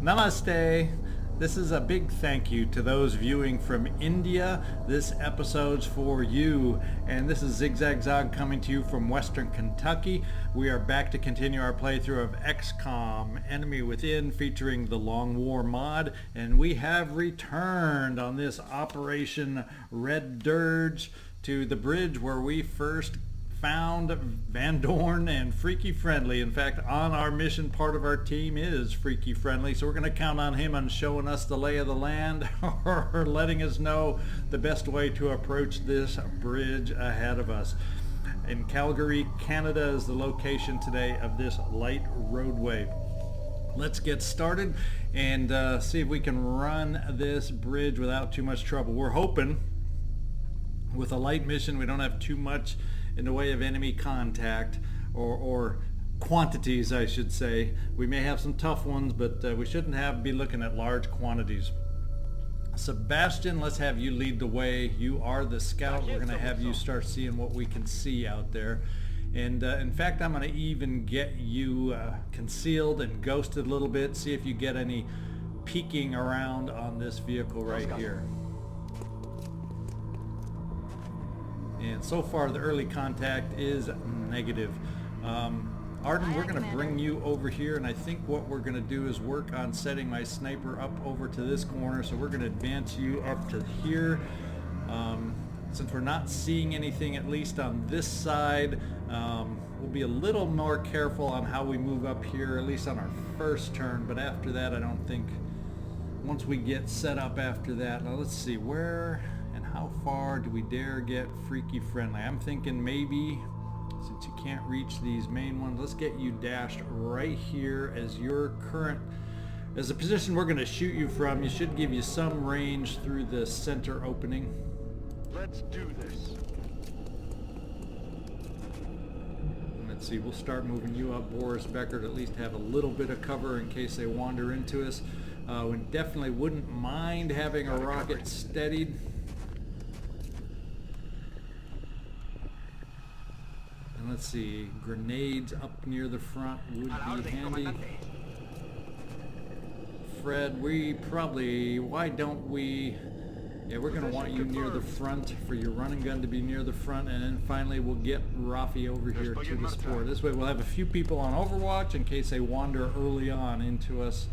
Namaste. This is a big thank you to those viewing from India. This episode's for you. And this is ZigZagZog coming to you from Western Kentucky. We are back to continue our playthrough of XCom, Enemy Within, featuring the Long War mod. And we have returned on this Operation Red Dirge to the bridge where we first found Van Doorn and Freaky Friendly. In fact, on our mission, part of our team is Freaky Friendly, so we're going to count on him on showing us the lay of the land or letting us know the best way to approach this bridge ahead of us. In Calgary, Canada is the location today of this light roadway. Let's get started and see if we can run this bridge without too much trouble. We're hoping with a light mission we don't have too much in the way of enemy contact or quantities, I should say. We may have some tough ones, but we shouldn't be looking at large quantities. Sebastian, let's have you lead the way. You are the scout. We're going to have you start seeing what we can see out there. And in fact, I'm going to even get you concealed and ghosted a little bit, see if you get any peeking around on this vehicle right here. And so far the early contact is negative. Arden, we're going to bring you over here, and I think what we're going to do is work on setting my sniper up over to this corner, so we're going to advance you up to here. Since we're not seeing anything, at least on this side, we'll be a little more careful on how we move up here, at least on our first turn, but after that I don't think, once we get set up after that. Now let's see, where and how far do we dare get Freaky Friendly? I'm thinking maybe, since you can't reach these main ones, let's get you dashed right here as your current, as the position we're going to shoot you from. You should give you some range through the center opening. Let's do this. Let's see, we'll start moving you up, Boris, Becker, to at least have a little bit of cover in case they wander into us. We definitely wouldn't mind having a rocket steadied. And let's see, grenades up near the front would be handy. Fred, why don't we, yeah, we're going to want you near the front for your running gun to be near the front, and then finally we'll get Rafi over here to the spore. This way we'll have a few people on Overwatch in case they wander early on into us.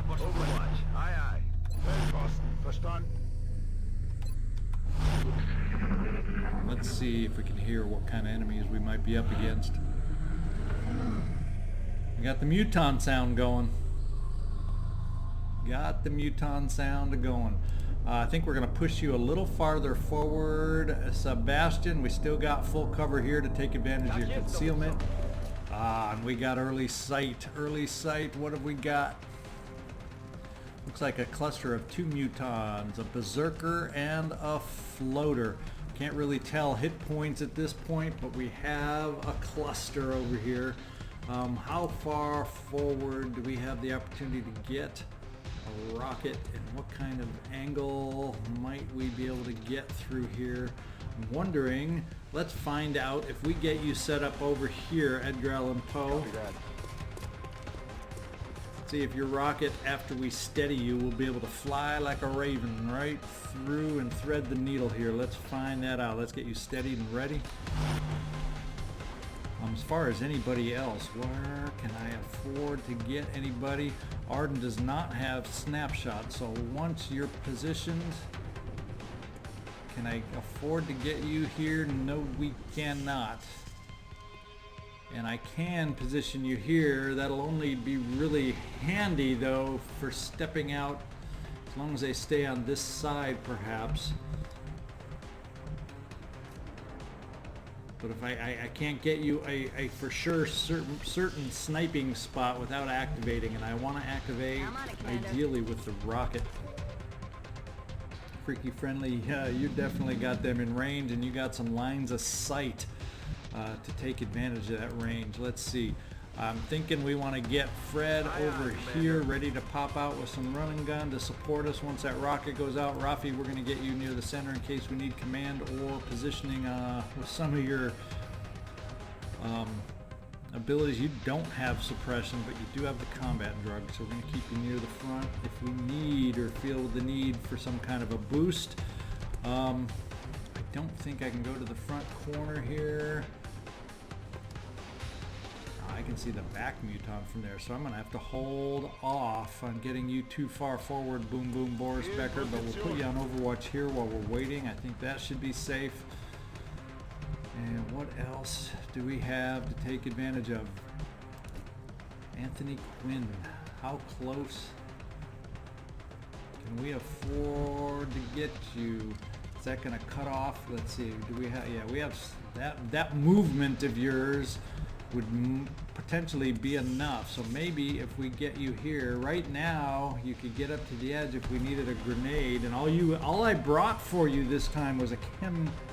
Overwatch. Aye, aye. First on. Let's see if we can hear what kind of enemies we might be up against. We got the muton sound going. I think we're going to push you a little farther forward. Sebastian, we still got full cover here to take advantage of your concealment. And we got early sight. What have we got? Looks like a cluster of two mutons, a berserker and a floater. Can't really tell hit points at this point, but we have a cluster over here. How far forward do we have the opportunity to get a rocket, and what kind of angle might we be able to get through here? I'm wondering, let's find out if we get you set up over here, Edgar Allan Poe. See if your rocket, after we steady you, will be able to fly like a raven right through and thread the needle here. Let's find that out. Let's get you steadied and ready. As far as anybody else, where can I afford to get anybody? Arden does not have snapshot, so once you're positioned, can I afford to get you here? No, we cannot. And I can position you here. That'll only be really handy though for stepping out, as long as they stay on this side perhaps. But if I can't get you a for sure certain sniping spot without activating, and I want to activate ideally with the rocket. Freaky Friendly, you definitely got them in range, and you got some lines of sight to take advantage of that range. Let's see. I'm thinking we want to get Fred over here ready to pop out with some running gun to support us once that rocket goes out. Rafi, we're going to get you near the center in case we need command or positioning with some of your abilities. You don't have suppression, but you do have the combat drug, so we're going to keep you near the front if we need or feel the need for some kind of a boost. I don't think I can go to the front corner here. I can see the back muton from there, so I'm going to have to hold off on getting you too far forward, Boom Boom Boris Becker, but we'll put you on Overwatch here while we're waiting. I think that should be safe. And what else do we have to take advantage of? Anthony Quinn, how close can we afford to get you? Is that going to cut off? Let's see, do we have, yeah, we have that movement of yours would potentially be enough. So maybe if we get you here right now, you could get up to the edge if we needed a grenade. And all I brought for you this time was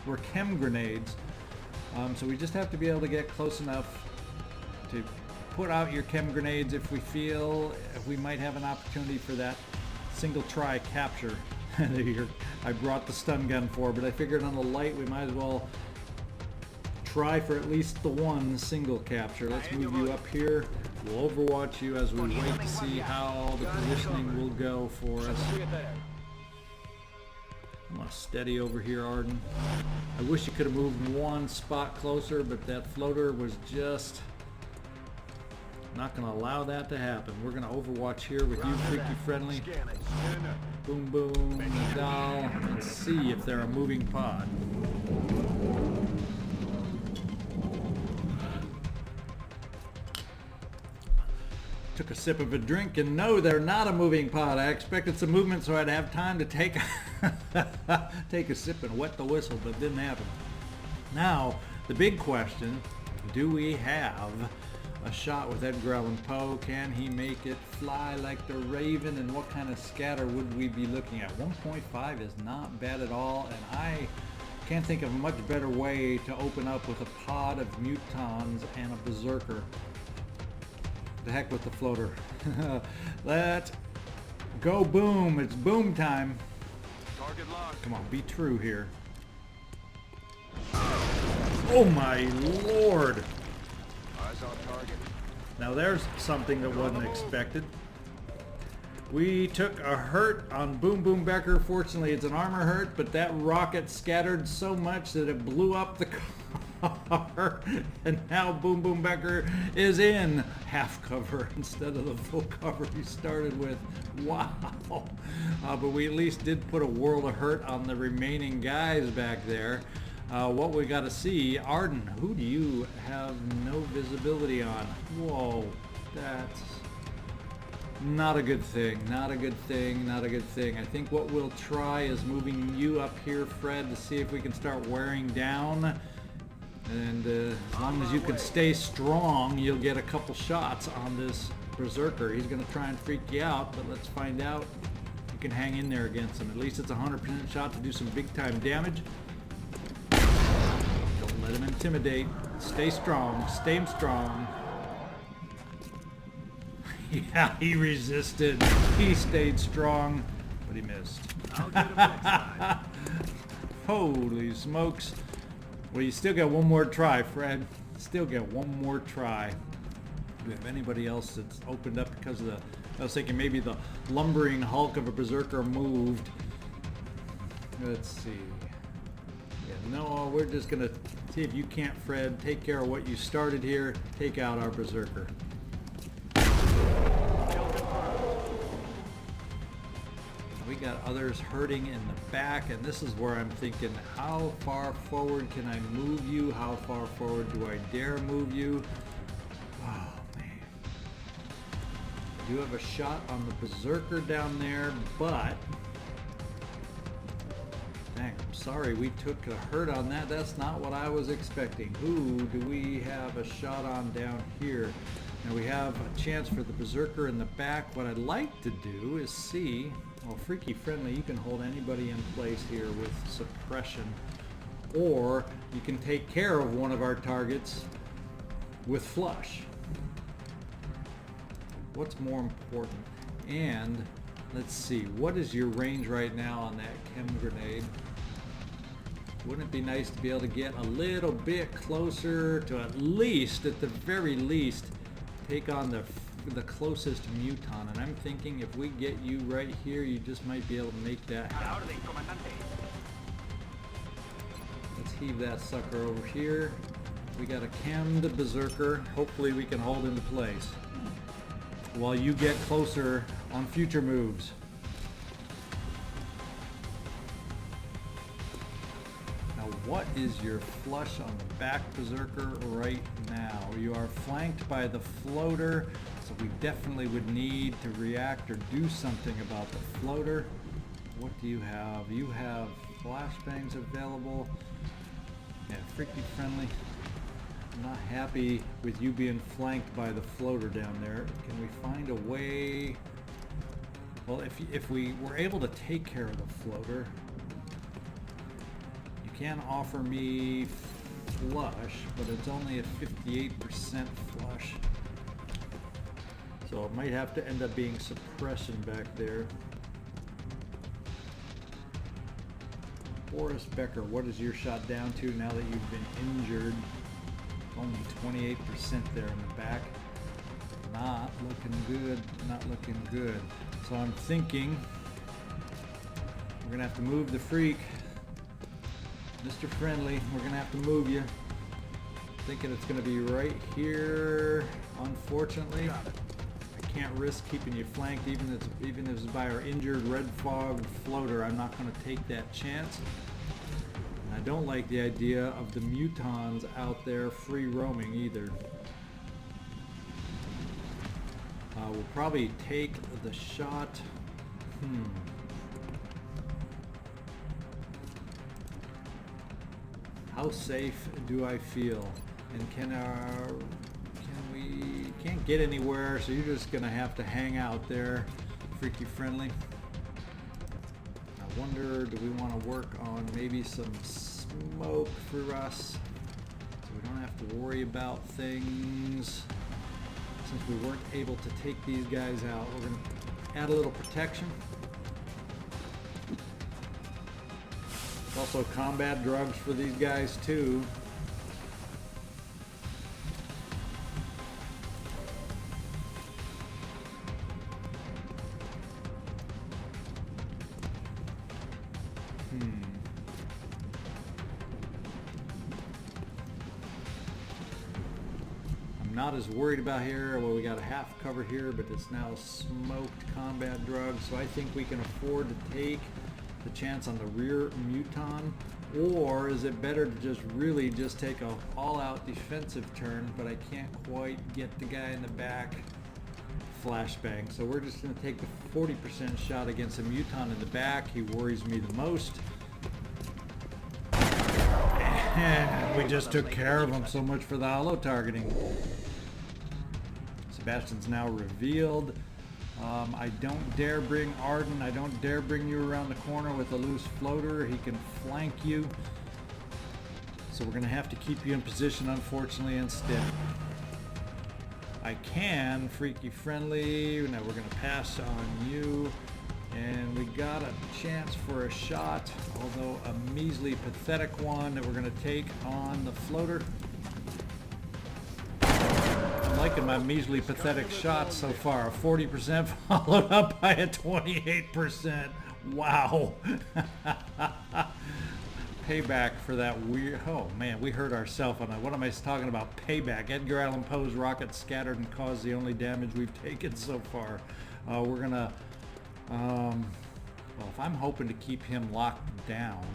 were chem grenades. So we just have to be able to get close enough to put out your chem grenades if we feel we might have an opportunity for that single try capture. I brought the stun gun for, but I figured on the light we might as well try for at least the one single capture. Let's move you up here. We'll overwatch you as we wait to see how the positioning will go for us. I'm gonna steady over here, Arden. I wish you could have moved one spot closer, but that floater was just not gonna allow that to happen. We're gonna overwatch here with you, Freaky Friendly. Boom Boom, Nadal. Let's see if they're a moving pod. Took a sip of a drink, and no, they're not a moving pod. I expected some movement so I'd have time to take a sip and wet the whistle, but it didn't happen. Now, the big question, do we have a shot with Edgar Allan Poe? Can he make it fly like the Raven, and what kind of scatter would we be looking at? 1.5 is not bad at all, and I can't think of a much better way to open up with a pod of mutons and a berserker. The heck with the floater. Let's go boom. It's boom time. Target locked. Come on, be true here. Oh my lord. Eyes on target. Now there's something that wasn't expected. We took a hurt on Boom Boom Becker. Fortunately, it's an armor hurt, but that rocket scattered so much that it blew up the car. And now Boom Boom Becker is in half cover instead of the full cover he started with. Wow. But we at least did put a world of hurt on the remaining guys back there. What we got to see, Arden, who do you have no visibility on? Whoa, that's not a good thing, not a good thing, not a good thing. I think what we'll try is moving you up here, Fred, to see if we can start wearing down. And as long as you can stay strong, you'll get a couple shots on this berserker. He's going to try and freak you out, but let's find out if you can hang in there against him. At least it's a 100% shot to do some big time damage. Don't let him intimidate. Stay strong, stay strong. Yeah, he resisted. He stayed strong, but he missed. I'll get him next time. Holy smokes. Well, you still got one more try, Fred. Still get one more try. Do we have anybody else that's opened up because of the... I was thinking maybe the lumbering hulk of a berserker moved. Let's see. Yeah, no, we're just going to see if you can't, Fred, take care of what you started here. Take out our berserker. We got others hurting in the back, and this is where I'm thinking, how far forward can I move you? How far forward do I dare move you? Oh, man. I do have a shot on the berserker down there, but... Dang, I'm sorry we took a hurt on that. That's not what I was expecting. Who do we have a shot on down here? Now we have a chance for the berserker in the back. What I'd like to do is see... Well, Freaky Friendly, you can hold anybody in place here with suppression, or you can take care of one of our targets with flush. What's more important? And let's see, what is your range right now on that chem grenade? Wouldn't it be nice to be able to get a little bit closer to at the very least, take on the closest muton? And I'm thinking if we get you right here, you just might be able to make that happen. Let's heave that sucker over here. We got a chemmed berserker. Hopefully we can hold into place while you get closer on future moves. Now what is your flush on the back berserker right now? You are flanked by the floater, so we definitely would need to react or do something about the floater. What do you have? You have flashbangs available. Yeah, freaky friendly. I'm not happy with you being flanked by the floater down there. Can we find a way? Well, if we were able to take care of the floater, you can offer me flush, but it's only a 58% flush. So it might have to end up being suppression back there. Boris, Becker, what is your shot down to now that you've been injured? Only 28% there in the back. Not looking good, not looking good. So I'm thinking we're gonna have to move the freak. Mr. Friendly, we're gonna have to move you. Thinking it's gonna be right here, unfortunately. I can't risk keeping you flanked, even if it's by our injured red fog floater. I'm not gonna take that chance. I don't like the idea of the mutons out there free roaming either. We'll probably take the shot. How safe do I feel? And we can't get anywhere, so you're just gonna have to hang out there, freaky friendly. I wonder, do we want to work on maybe some smoke for us so we don't have to worry about things? Since we weren't able to take these guys out, we're going to add a little protection. Also combat drugs for these guys too. Not as worried about here. Well, we got a half cover here, but it's now smoked combat drugs, so I think we can afford to take the chance on the rear muton. Or is it better to just take a all-out defensive turn, but I can't quite get the guy in the back flashbang, so we're just going to take the 40% shot against a muton in the back. He worries me the most. And we just took care of him. So much for the hollow targeting. Sebastian's now revealed. I don't dare bring Arden. I don't dare bring you around the corner with a loose floater. He can flank you. So we're going to have to keep you in position, unfortunately, instead. I can freaky friendly. Now we're going to pass on you. And we got a chance for a shot, although a measly, pathetic one that we're going to take on the floater. I'm liking my measly, pathetic shots so far. A 40% followed up by a 28%. Wow. Payback for that weird... Oh, man, we hurt ourselves on that. What am I talking about? Payback. Edgar Allan Poe's rocket scattered and caused the only damage we've taken so far. We're going to... well, if I'm hoping to keep him locked down,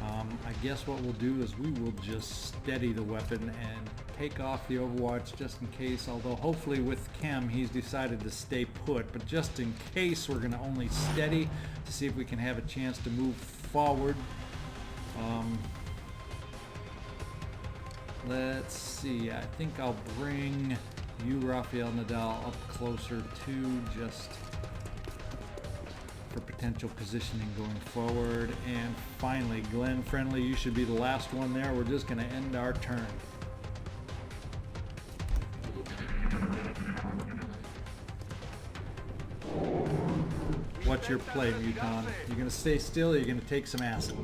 I guess what we'll do is we will just steady the weapon and take off the Overwatch just in case, although hopefully with Chem he's decided to stay put, but just in case we're going to only steady to see if we can have a chance to move forward. Let's see, I think I'll bring you, Rafael, Nadal, up closer to just for potential positioning going forward. And finally, Glenn Friendly, you should be the last one there. We're just going to end our turn. What's your play, Muton? You're gonna stay still, or you're gonna take some acid?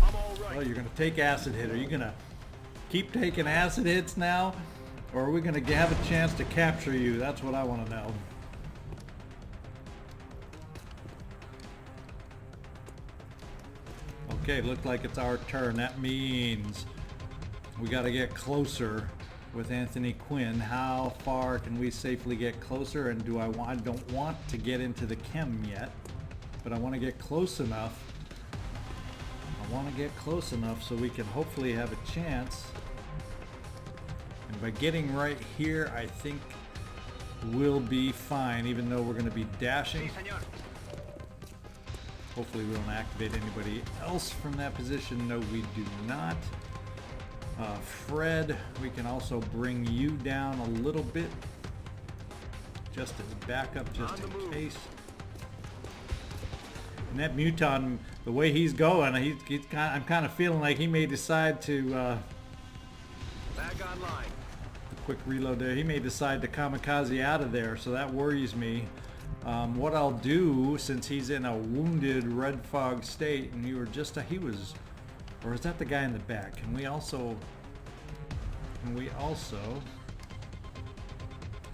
Oh, you're gonna take acid hit. Are you gonna keep taking acid hits now, or are we gonna have a chance to capture you? That's what I want to know. Okay, looked like it's our turn. That means we got to get closer with Anthony Quinn. How far can we safely get closer? And do I don't want to get into the chem yet, but I want to get close enough. I want to get close enough so we can hopefully have a chance. And by getting right here, I think we'll be fine, even though we're going to be dashing. Hopefully we don't activate anybody else from that position. No, we do not. Fred, we can also bring you down a little bit, just as backup, just in case. And that Muton, the way he's going, I'm kind of feeling like he may decide to, Back online. a quick reload there, he may decide to kamikaze out of there, so that worries me. What I'll do, since he's in a wounded red fog state, and you were just, or is that the guy in the back? Can we also,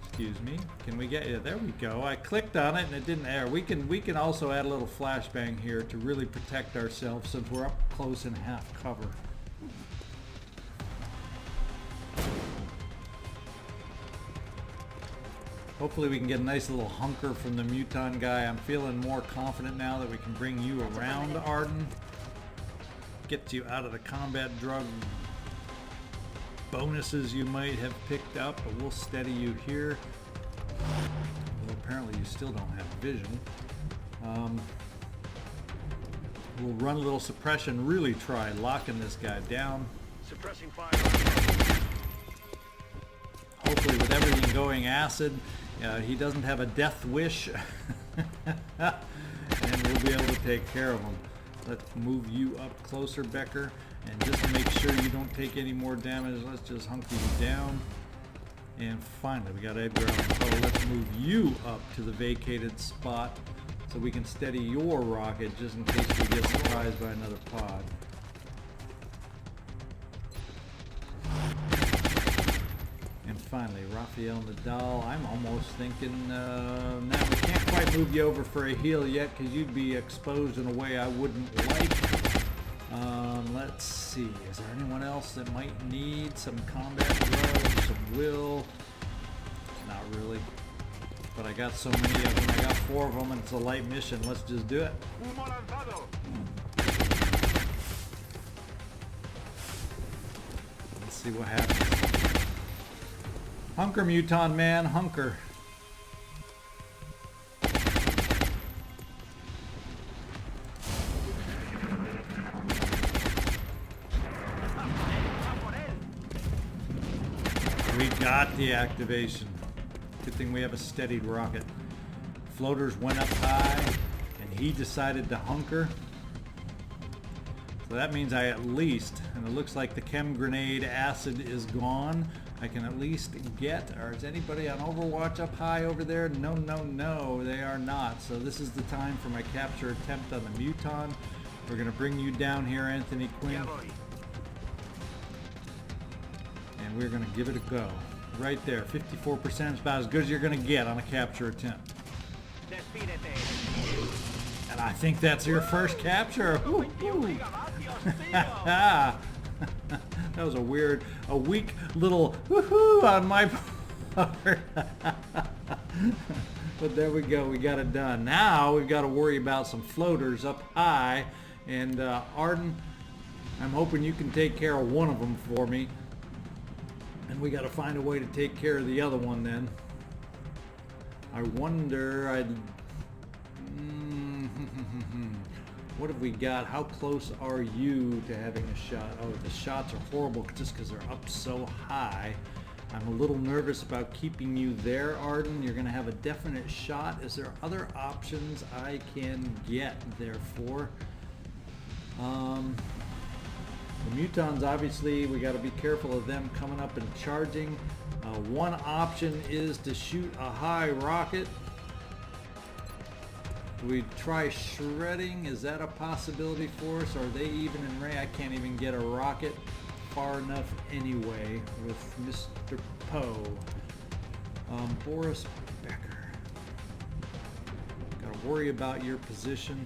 excuse me, can we get, yeah, there we go. I clicked on it and it didn't air. We can also add a little flashbang here to really protect ourselves since we're up close and half cover. Hopefully we can get a nice little hunker from the Muton guy. I'm feeling more confident now that we can bring you around, Arden. Get you out of the combat drug bonuses you might have picked up, but we'll steady you here. Well, apparently you still don't have vision. We'll run a little suppression, really try locking this guy down. Suppressing fire. Hopefully with everything going acid, he doesn't have a death wish, and we'll be able to take care of him. Let's move you up closer, Becker, and just to make sure you don't take any more damage, let's just hunker you down. And finally, we got Edgar on the pole. Let's move you up to the vacated spot so we can steady your rocket just in case we get surprised by another pod. And finally, Rafael Nadal. I'm almost thinking, now we can't quite move you over for a heal yet because you'd be exposed in a way I wouldn't like. Let's see, is there anyone else that might need some combat drugs, some will? Not really. But I got so many of them, I got 4 of them and it's a light mission. Let's just do it. Let's see what happens. Hunker, Muton man, hunker. We got the activation. Good thing we have a steadied rocket. Floaters went up high and he decided to hunker. So that means I at least, and it looks like the chem grenade acid is gone, I can at least get, or is anybody on Overwatch up high over there? No, no, no, they are not. So this is the time for my capture attempt on the Muton. We're gonna bring you down here, Anthony Quinn. And we're gonna give it a go. Right there, 54% is about as good as you're gonna get on a capture attempt. And I think that's your first capture. Ooh, ooh. That was a weak little woohoo on my part. But there we go, we got it done. Now we've got to worry about some floaters up high. And Arden, I'm hoping you can take care of one of them for me. And we got to find a way to take care of the other one then. I wonder, what have we got? How close are you to having a shot? Oh, the shots are horrible just because they're up so high. I'm a little nervous about keeping you there, Arden. You're going to have a definite shot. Is there other options I can get, therefore? The Mutons, obviously, we got to be careful of them coming up and charging. One option is to shoot a high rocket. Do we try shredding? Is that a possibility for us? Are they even in range? I can't even get a rocket far enough anyway with Mr. Poe. Boris, Becker. Gotta worry about your position.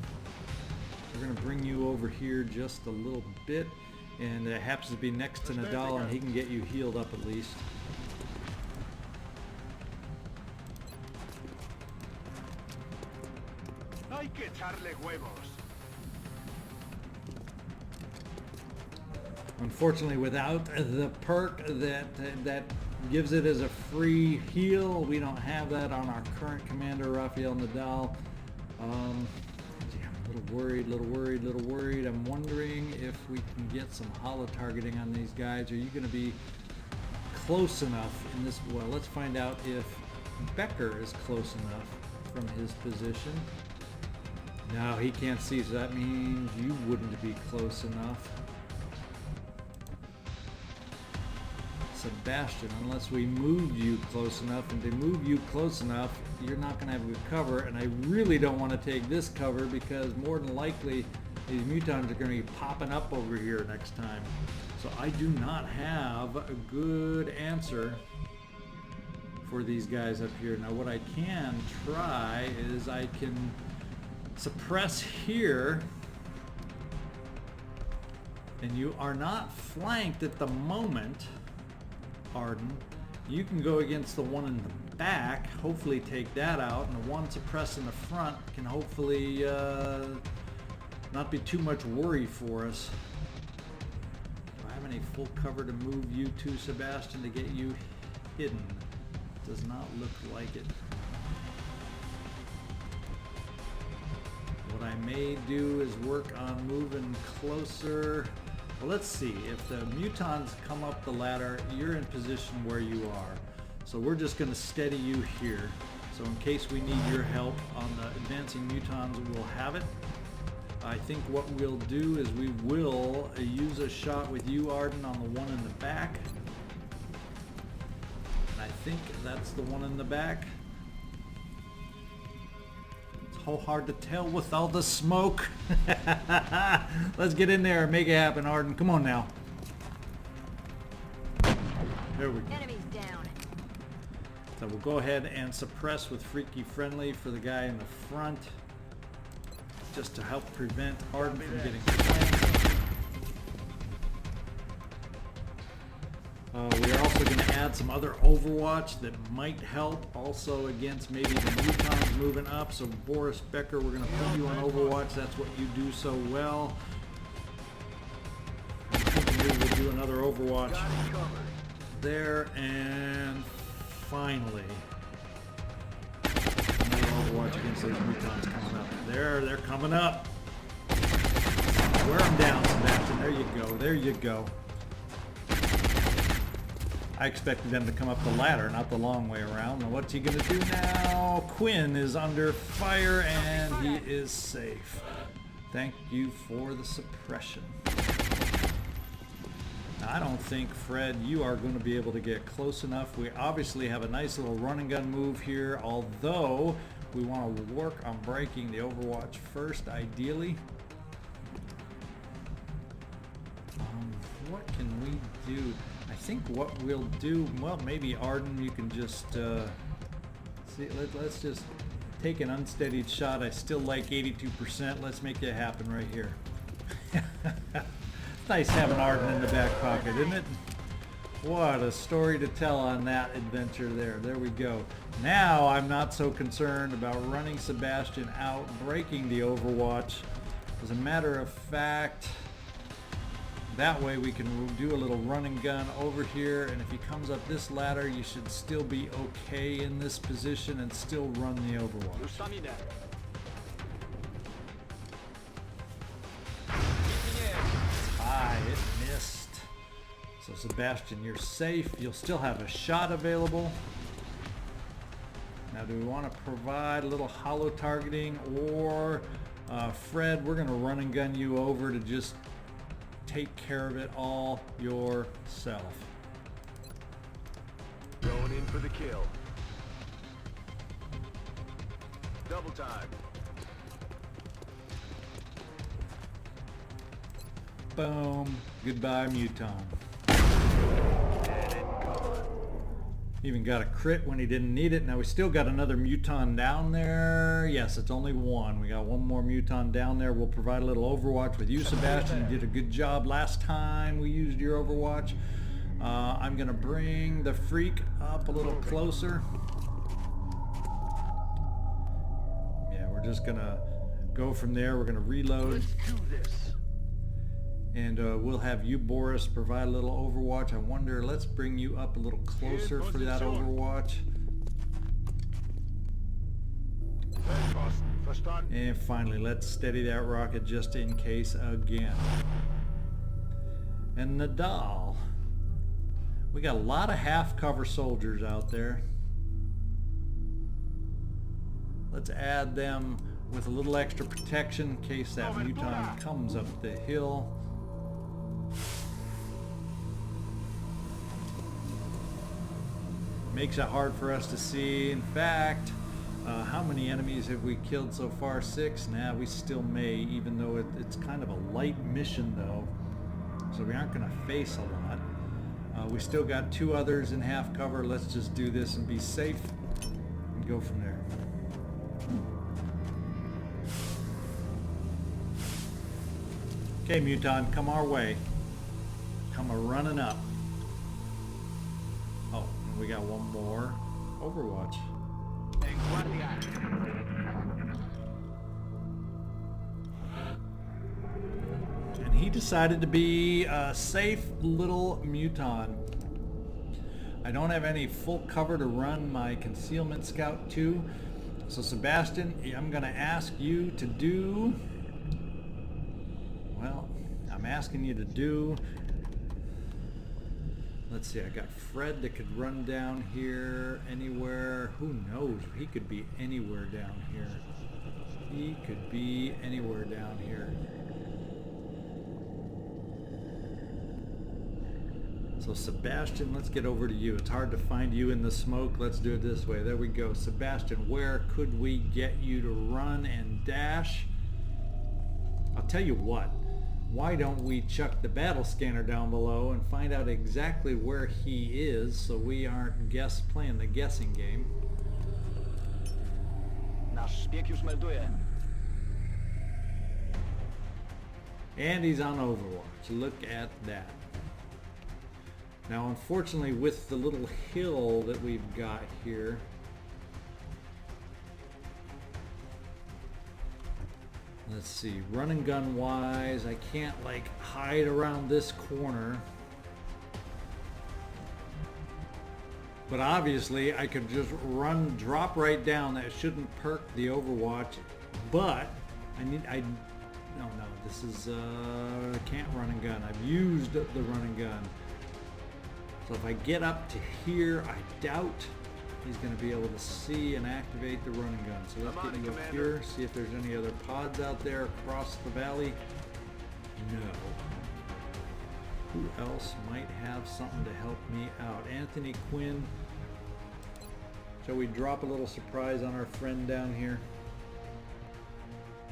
We're gonna bring you over here just a little bit, and it happens to be next to Nadal, and he can get you healed up at least. Hay que echarle huevos. Unfortunately, without the perk that gives it as a free heal, we don't have that on our current commander, Rafael Nadal. Yeah, I'm a little worried. I'm wondering if we can get some holo targeting on these guys. Are you going to be close enough in this? Well, let's find out if Becker is close enough from his position. No, he can't see, so that means you wouldn't be close enough. Sebastian, unless we move you close enough, and to move you close enough, you're not going to have good cover, and I really don't want to take this cover because more than likely these mutons are going to be popping up over here next time. So I do not have a good answer for these guys up here. Now what I can try is I can suppress here, and you are not flanked at the moment, Arden. You can go against the one in the back, hopefully take that out, and the one suppressed in the front can hopefully not be too much worry for us. Do I have any full cover to move you to, Sebastian, to get you hidden? Does not look like it. What I may do is work on moving closer. Well, let's see. If the mutons come up the ladder, you're in position where you are. So we're just going to steady you here. So in case we need your help on the advancing mutons, we'll have it. I think what we'll do is we will use a shot with you, Arden, on the one in the back. And I think that's the one in the back. So hard to tell with all the smoke. Let's get in there and make it happen, Arden. Come on now. There we go. Enemies down. So we'll go ahead and suppress with Freaky Friendly for the guy in the front, just to help prevent Arden from getting flanked. We are also going to add some other Overwatch that might help also against maybe the mutons moving up. So Boris, Becker, we're going to put you on Overwatch. That's what you do so well. I'm thinking we will do another Overwatch there, and finally another Overwatch against those mutons coming up. They're coming up. Wear them down, Sebastian. There you go. There you go. I expected them to come up the ladder, not the long way around. Now what's he going to do now? Quinn is under fire and he is safe. Thank you for the suppression. Now, I don't think, Fred, you are going to be able to get close enough. We obviously have a nice little run and gun move here, although we want to work on breaking the Overwatch first, ideally. What can we do? I think what we'll do, well, maybe Arden, you can just see. Let's just take an unsteadied shot. I still like 82%. Let's make it happen right here. It's nice having Arden in the back pocket, isn't it? What a story to tell on that adventure there. There we go. Now I'm not so concerned about running Sebastian out, breaking the Overwatch. As a matter of fact, that way we can do a little run and gun over here, and if he comes up this ladder, you should still be okay in this position and still run the Overwatch. It missed. So Sebastian, you're safe. You'll still have a shot available. Now, do we want to provide a little holo targeting, or Fred, we're going to run and gun you over to just take care of it all yourself. for the kill. Double time. Boom. Goodbye, Muton. Dead and gone. Even got a crit when he didn't need it. Now we still got another Muton down there. Yes, it's only one. We got one more Muton down there. We'll provide a little Overwatch with you, Sebastian. You did a good job last time we used your Overwatch. I'm going to bring the freak up a little closer. Yeah, we're just going to go from there. We're going to reload. Let's do this. And we'll have you, Boris, provide a little Overwatch. I wonder, let's bring you up a little closer for that Overwatch. And finally, let's steady that rocket just in case again. And Nadal. We got a lot of half-cover soldiers out there. Let's add them with a little extra protection in case that Muton comes up the hill. Makes it hard for us to see. In fact, how many enemies have we killed so far? 6? Nah, we still may, even though it's kind of a light mission though. So we aren't going to face a lot. We still got 2 others in half cover. Let's just do this and be safe and go from there. Okay, Muton, come our way. Come a-running up. Oh, we got one more Overwatch. And he decided to be a safe little Muton. I don't have any full cover to run my concealment scout to. So Sebastian, I'm going to ask you to do... Well, I'm asking you to do... Let's see, I got Fred that could run down here anywhere. Who knows? He could be anywhere down here. He could be anywhere down here. So Sebastian, let's get over to you. It's hard to find you in the smoke. Let's do it this way. There we go. Sebastian, where could we get you to run and dash? I'll tell you what. Why don't we chuck the battle scanner down below and find out exactly where he is so we aren't playing the guessing game. And he's on Overwatch. Look at that. Now unfortunately with the little hill that we've got here, let's see, run and gun wise, I can't like hide around this corner. But obviously I could just drop right down. That shouldn't perk the Overwatch. But no, this is, can't run and gun. I've used the run and gun. So if I get up to here, I doubt he's going to be able to see and activate the running gun. So let's get you up here, see if there's any other pods out there across the valley. No. Who else might have something to help me out? Anthony, Quinn. Shall we drop a little surprise on our friend down here?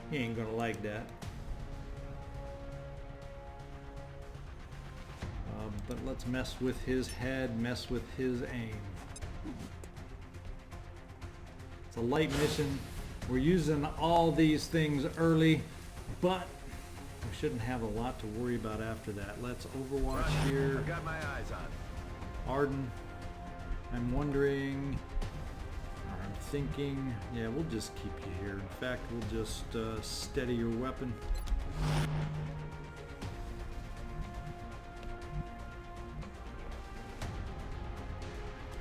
He ain't going to like that. But let's mess with his head, mess with his aim. It's a light mission. We're using all these things early, but we shouldn't have a lot to worry about after that. Let's Overwatch here. I got my eyes on. Arden, I'm wondering, or I'm thinking, yeah, we'll just keep you here. In fact, we'll just steady your weapon.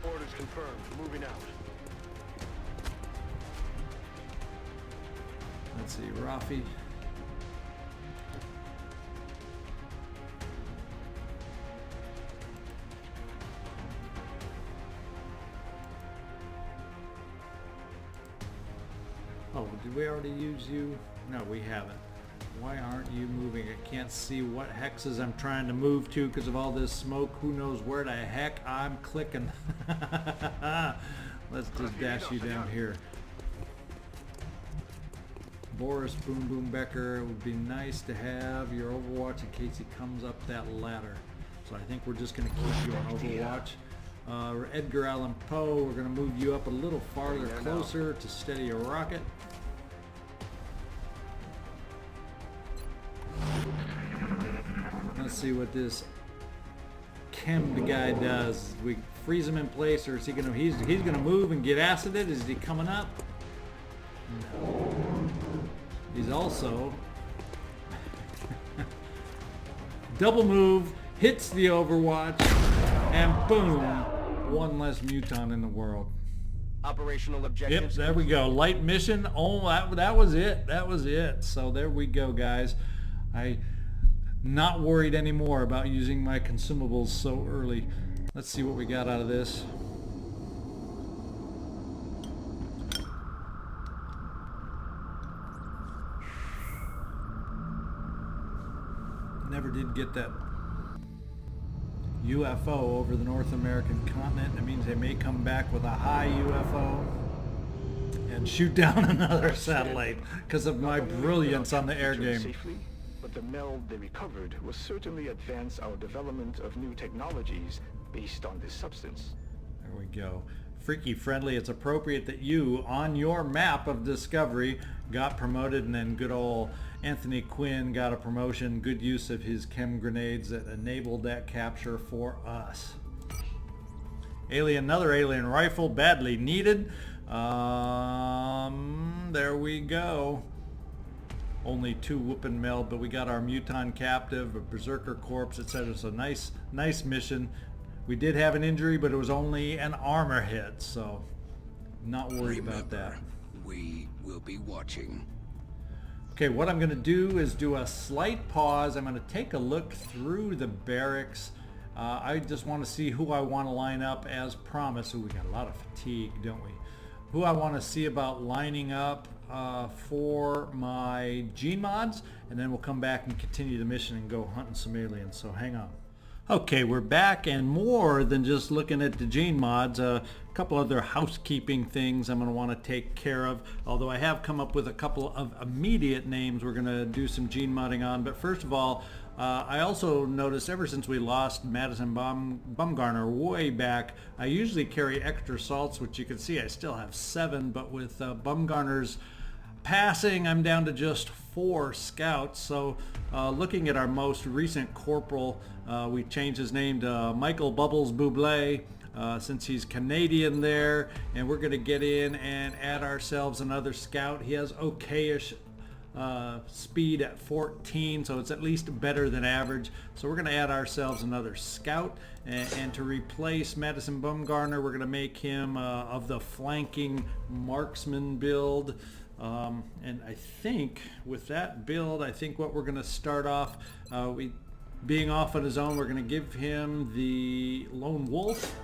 Orders confirmed. Moving out. Let's see, Rafi. Oh, did we already use you? No, we haven't. Why aren't you moving? I can't see what hexes I'm trying to move to because of all this smoke. Who knows where the heck I'm clicking. Let's just dash you down here. Boris, Boom Boom Becker, it would be nice to have your Overwatch in case he comes up that ladder. So I think we're just going to keep you on Overwatch. Edgar, Allan, we're going to move you up a little farther closer to steady a rocket. Let's see what this chem guy does. We freeze him in place, or is he gonna? He's gonna move and get acided. Is he coming up? No. He's also double move, hits the Overwatch, and boom, one less muton in the world. Operational objectives. Yep, there we go. Light mission. Oh, that was it. That was it. So there we go, guys. Not worried anymore about using my consumables so early. Let's see what we got out of this. Never did get that UFO over the North American continent. That means they may come back with a high UFO and shoot down another satellite because of my brilliance on the air game. But the meld they recovered will certainly advance our development of new technologies based on this substance. There we go. Freaky friendly, it's appropriate that you, on your map of discovery, got promoted, and then good old Anthony Quinn got a promotion. Good use of his chem grenades that enabled that capture for us. Another alien rifle, badly needed. There we go. Only 2 whooping meld, but we got our muton captive, a berserker corpse, etc. So nice mission. We did have an injury, but it was only an armor hit, so not worried about that. We will be watching. Okay, what I'm going to do is do a slight pause. I'm going to take a look through the barracks. I just want to see who I want to line up as promised. Ooh, we got a lot of fatigue, don't we? Who I want to see about lining up for my gene mods, and then we'll come back and continue the mission and go hunting some aliens. So hang on. Okay, we're back, and more than just looking at the gene mods, a couple other housekeeping things I'm going to want to take care of, although I have come up with a couple of immediate names we're going to do some gene modding on. But first of all, I also noticed ever since we lost Madison Bumgarner way back, I usually carry extra salts, which you can see I still have 7, but with Bumgarner's passing, I'm down to just 4 scouts. So looking at our most recent corporal, we changed his name to Michael Bubbles Bublé, since he's Canadian there, and we're going to get in and add ourselves another scout. He has okayish speed at 14, so it's at least better than average. So we're going to add ourselves another scout, and to replace Madison Bumgarner, we're going to make him of the flanking marksman build. And I think with that build, I think what we're going to start off, being off on his own, we're going to give him the lone wolf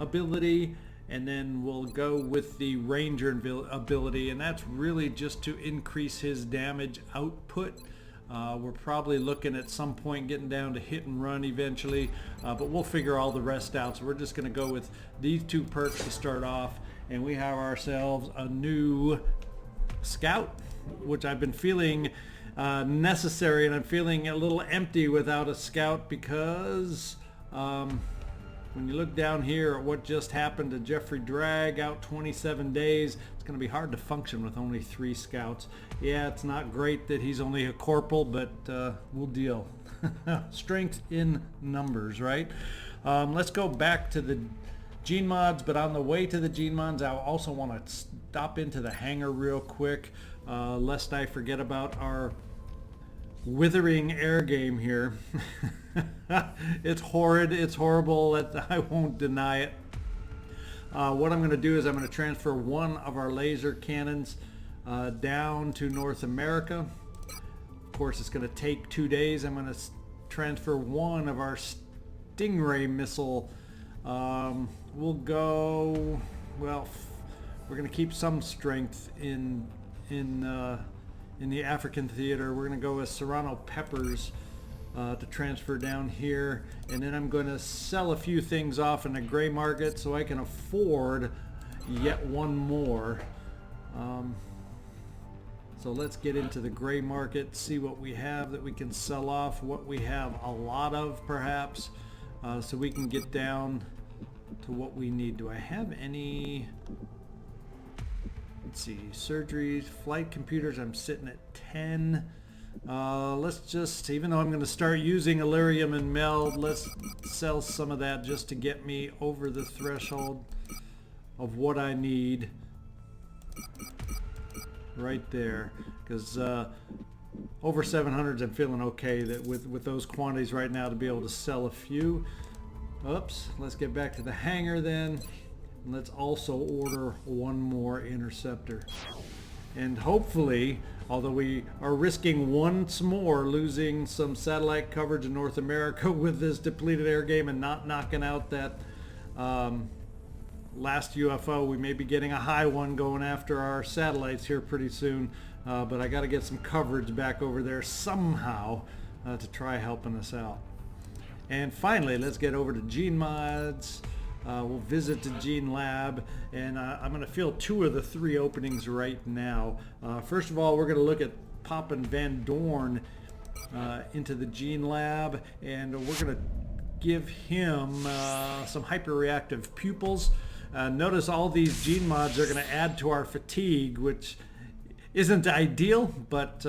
ability, and then we'll go with the ranger ability, and that's really just to increase his damage output. We're probably looking at some point getting down to hit and run eventually, but we'll figure all the rest out. So we're just going to go with these 2 perks to start off, and we have ourselves a new scout, which I've been feeling necessary, and I'm feeling a little empty without a scout because when you look down here at what just happened to Jeffrey Drag, out 27 days, it's going to be hard to function with only 3 scouts. Yeah, it's not great that he's only a corporal, but we'll deal. Strength in numbers, right? Let's go back to the gene mods, but on the way to the gene mods, I also want to stop into the hangar real quick, lest I forget about our withering air game here. It's horrid, it's horrible, I won't deny it. What I'm going to do is I'm going to transfer one of our laser cannons down to North America. Of course, it's going to take 2 days. I'm going to transfer one of our Stingray missile. We'll go, well, we're going to keep some strength in in the African theater. We're going to go with serrano peppers to transfer down here, and then I'm going to sell a few things off in the gray market so I can afford yet one more. So let's get into the gray market, see what we have that we can sell off, what we have a lot of perhaps, so we can get down to what we need. Do I have any? Let's see, surgeries, flight computers, I'm sitting at 10. Let's just, even though I'm going to start using Illyrium and Meld, let's sell some of that just to get me over the threshold of what I need right there. Because over 700s, I'm feeling okay that with those quantities right now to be able to sell a few. Oops, let's get back to the hangar then. And let's also order one more interceptor. And hopefully, although we are risking once more losing some satellite coverage in North America with this depleted air game and not knocking out that last UFO, we may be getting a high one going after our satellites here pretty soon. But I got to get some coverage back over there somehow to try helping us out. And finally, let's get over to Gene Mods. We'll visit the Gene Lab, and I'm going to fill 2 of the 3 openings right now. First of all, we're going to look at popping Van Doorn into the Gene Lab, and we're going to give him some hyperreactive pupils. Notice all these Gene Mods are going to add to our fatigue, which isn't ideal, but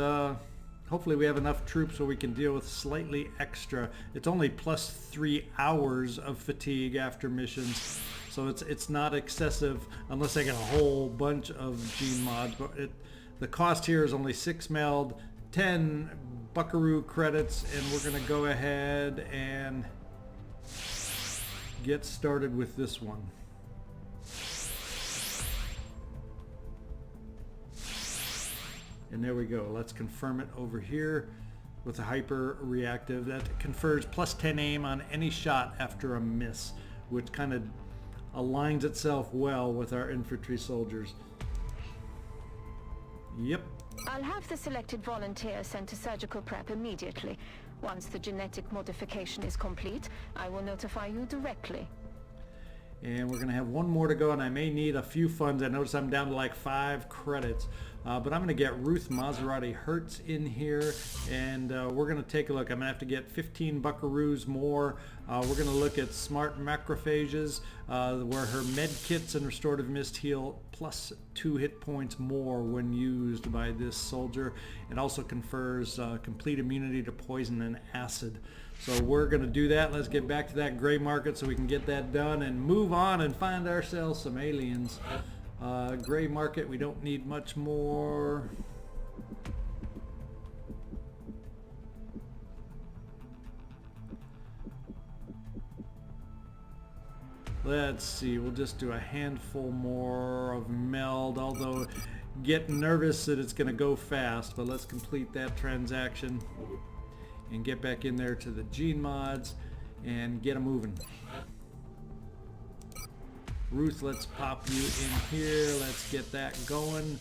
hopefully we have enough troops so we can deal with slightly extra. It's only plus 3 hours of fatigue after missions, so it's not excessive unless I get a whole bunch of Gene Mods. But the cost here is only 6 meld, 10 Buckaroo credits, and we're going to go ahead and get started with this one. And there we go. Let's confirm it over here with a hyper reactive. That confers plus 10 aim on any shot after a miss, which kind of aligns itself well with our infantry soldiers. Yep. I'll have the selected volunteer sent to surgical prep immediately. Once the genetic modification is complete, I will notify you directly. And we're going to have one more to go, and I may need a few funds. I notice I'm down to like 5 credits. But I'm going to get Ruth Maserati Hertz in here, and we're going to take a look. I'm going to have to get 15 Buckaroos more. We're going to look at smart macrophages, where her med kits and restorative mist heal plus 2 hit points more when used by this soldier. It also confers complete immunity to poison and acid. So we're going to do that. Let's get back to that gray market so we can get that done and move on and find ourselves some aliens. Gray market, we don't need much more. Let's see, we'll just do a handful more of meld, although getting nervous that it's going to go fast, but let's complete that transaction and get back in there to the Gene Mods and get them moving. Ruth, let's pop you in here. Let's get that going.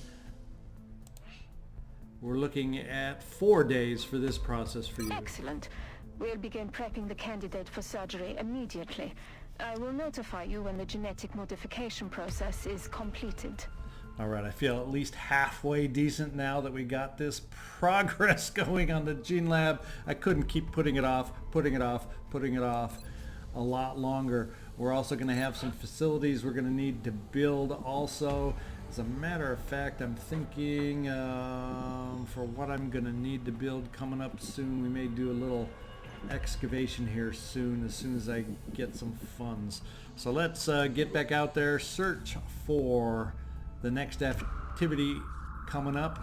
We're looking at 4 days for this process for you. Excellent. We'll begin prepping the candidate for surgery immediately. I will notify you when the genetic modification process is completed. All right, I feel at least halfway decent now that we got this progress going on the Gene Lab. I couldn't keep putting it off a lot longer. We're also going to have some facilities we're going to need to build also. As a matter of fact, I'm thinking for what I'm going to need to build coming up soon, we may do a little excavation here as soon as I get some funds. So let's get back out there, search for the next activity coming up.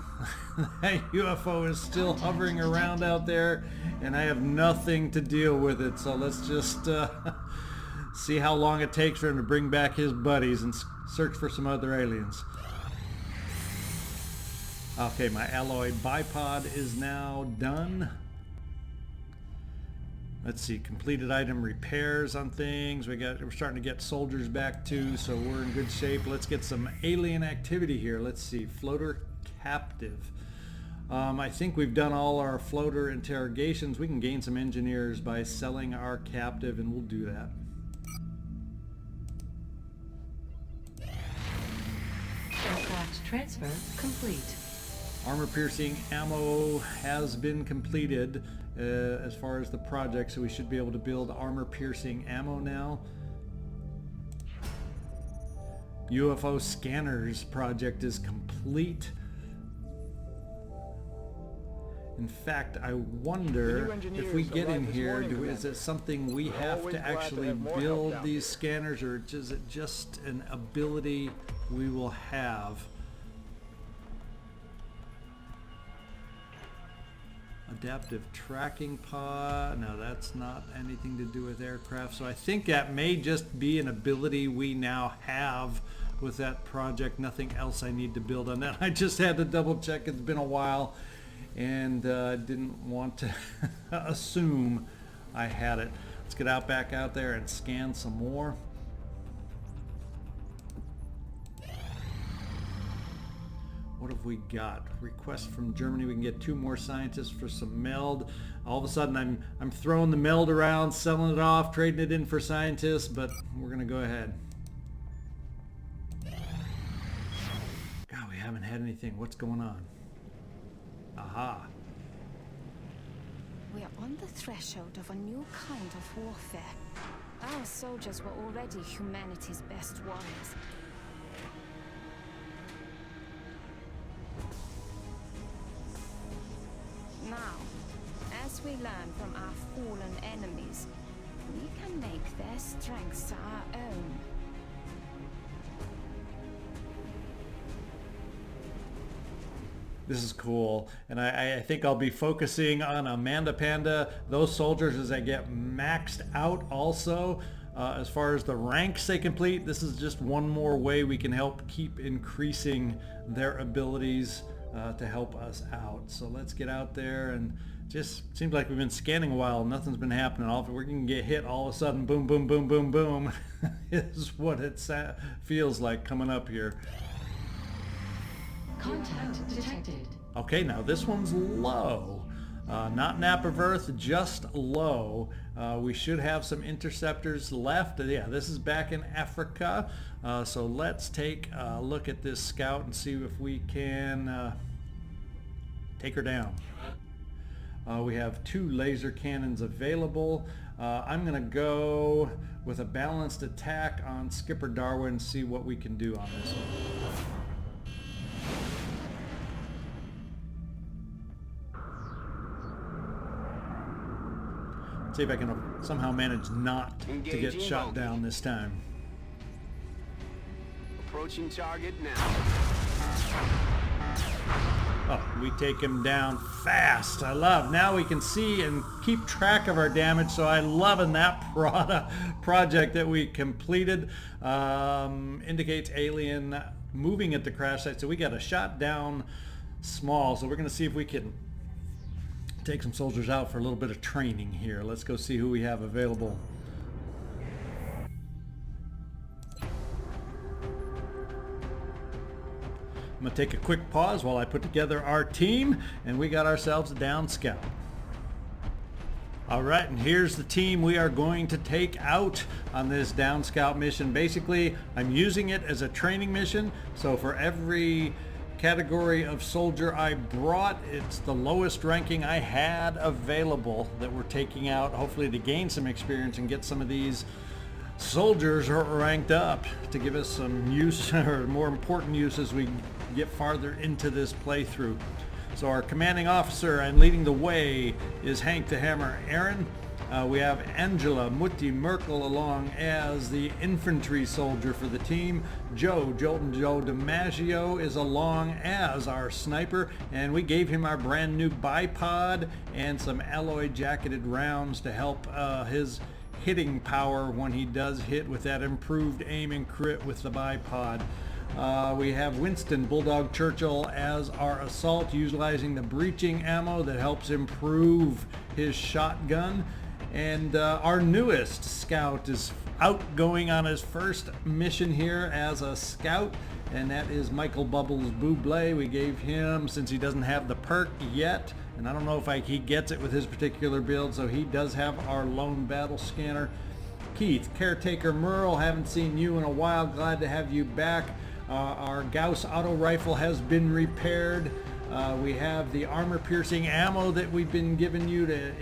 That UFO is still hovering around out there, and I have nothing to deal with it. So let's just see how long it takes for him to bring back his buddies and search for some other aliens. Okay, my alloy bipod is now done. Let's see, completed item repairs on things. We're starting to get soldiers back too, so we're in good shape. Let's get some alien activity here. Let's see, floater captive. I think we've done all our floater interrogations. We can gain some engineers by selling our captive, and we'll do that. Aircraft transfer complete. Armor-piercing ammo has been completed as far as the project, so we should be able to build armor-piercing ammo now. UFO scanners project is complete. In fact, I wonder if we get in here, is it something we have to actually build these scanners, or is it just an ability we will have? Adaptive tracking pod. No, that's not anything to do with aircraft. So I think that may just be an ability we now have with that project. Nothing else I need to build on that. I just had to double check. It's been a while and didn't want to assume I had it. Let's get back out there and scan some more. What have we got? Request from Germany. We can get 2 more scientists for some meld. All of a sudden I'm throwing the meld around, selling it off, trading it in for scientists, but we're gonna go ahead. God, we haven't had anything. What's going on? Aha. We are on the threshold of a new kind of warfare. Our soldiers were already humanity's best warriors. Now, as we learn from our fallen enemies, we can make their strengths our own. This is cool, and I think I'll be focusing on Amanda Panda, those soldiers as they get maxed out also. As far as the ranks they complete, this is just one more way we can help keep increasing their abilities to help us out. So let's get out there, and just seems like we've been scanning a while. Nothing's been happening. We can get hit all of a sudden. Boom, boom, boom, boom, boom. Is what it feels like coming up here. Contact detected. Okay, now this one's low. Not nap of Earth, just low. We should have some interceptors left. Yeah, this is back in Africa. So let's take a look at this scout and see if we can take her down. We have 2 laser cannons available. I'm going to go with a balanced attack on Skipper Darwin and see what we can do on this one. See if I can somehow manage not to get shot down this time. Approaching target now. Oh, we take him down fast. I love. Now we can see and keep track of our damage, so I love in that project that we completed. Indicates alien moving at the crash site, so we got a shot down small, so we're going to see if we can take some soldiers out for a little bit of training here. Let's go see who we have available. I'm going to take a quick pause while I put together our team, and we got ourselves a down scout. All right, and here's the team we are going to take out on this down scout mission. Basically, I'm using it as a training mission, so for every category of soldier I brought, it's the lowest ranking I had available that we're taking out, hopefully to gain some experience and get some of these soldiers ranked up to give us some use, or more important use, as we get farther into this playthrough. So our commanding officer and leading the way is Hank the Hammer Aaron. We have Angela Mutti Merkel along as the infantry soldier for the team. Jolton Joe DiMaggio is along as our sniper, and we gave him our brand new bipod and some alloy jacketed rounds to help his hitting power when he does hit with that improved aim and crit with the bipod. We have Winston Bulldog Churchill as our assault, utilizing the breaching ammo that helps improve his shotgun. And our newest scout is out going on his first mission here as a scout, and that is Michael Bubbles Bublé. We gave him, since he doesn't have the perk yet, and I don't know if he gets it with his particular build, so he does have our lone battle scanner. Keith, Caretaker Merle, haven't seen you in a while, glad to have you back. Our Gauss auto rifle has been repaired. We have the armor-piercing ammo that we've been giving you to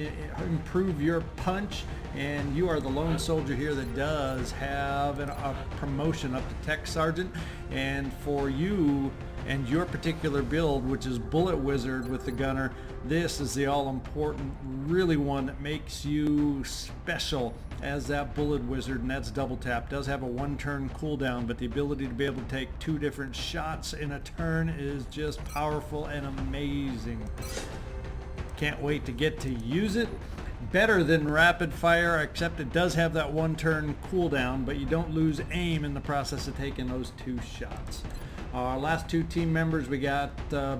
improve your punch, and you are the lone soldier here that does have a promotion up to Tech Sergeant. And for you and your particular build, which is Bullet Wizard with the gunner, this is the all-important, really one that makes you special as that Bullet Wizard, and that's double tap. Does have a one-turn cooldown, but the ability to be able to take 2 different shots in a turn is just powerful and amazing. Can't wait to get to use it. Better than rapid fire, except it does have that one-turn cooldown, but you don't lose aim in the process of taking those 2 shots. Our last 2 team members, we got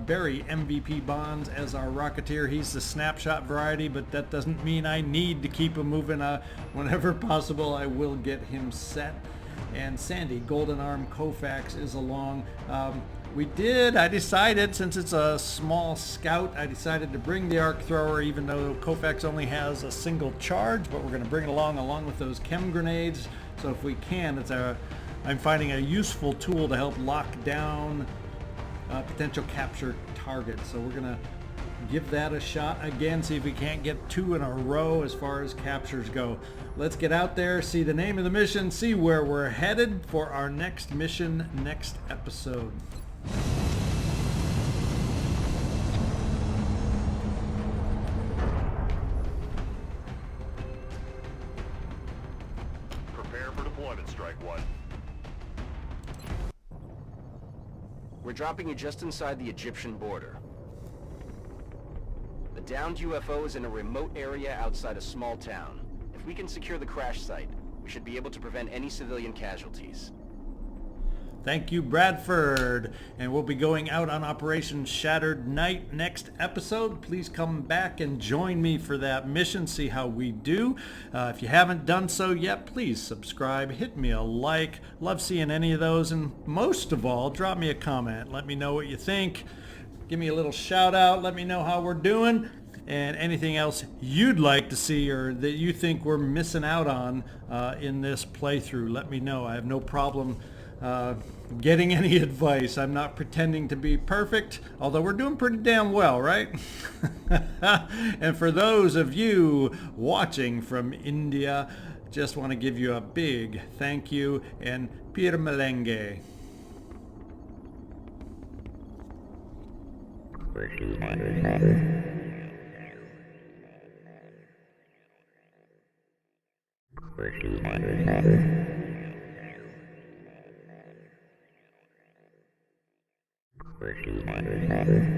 Barry MVP Bonds as our Rocketeer. He's the snapshot variety, but that doesn't mean I need to keep him moving. Whenever possible, I will get him set. And Sandy Golden Arm Koufax is along. I decided, since it's a small scout, I decided to bring the arc thrower, even though Koufax only has a single charge, but we're going to bring it along with those chem grenades. So if we can, I'm finding a useful tool to help lock down potential capture targets. So we're going to give that a shot again, see if we can't get 2 in a row as far as captures go. Let's get out there, see the name of the mission, see where we're headed for our next mission next episode. Prepare for deployment, Strike One. We're dropping you just inside the Egyptian border. The downed UFO is in a remote area outside a small town. If we can secure the crash site, we should be able to prevent any civilian casualties. Thank you, Bradford. And we'll be going out on Operation Shattered Night next episode. Please come back and join me for that mission, see how we do. If you haven't done so yet, please subscribe, hit me a like. Love seeing any of those. And most of all, drop me a comment. Let me know what you think. Give me a little shout out. Let me know how we're doing. And anything else you'd like to see or that you think we're missing out on in this playthrough, let me know. I have no problem getting any advice. I'm not pretending to be perfect, although we're doing pretty damn well, right? And for those of you watching from India, just want to give you a big thank you and Pir Melenge. Thank you.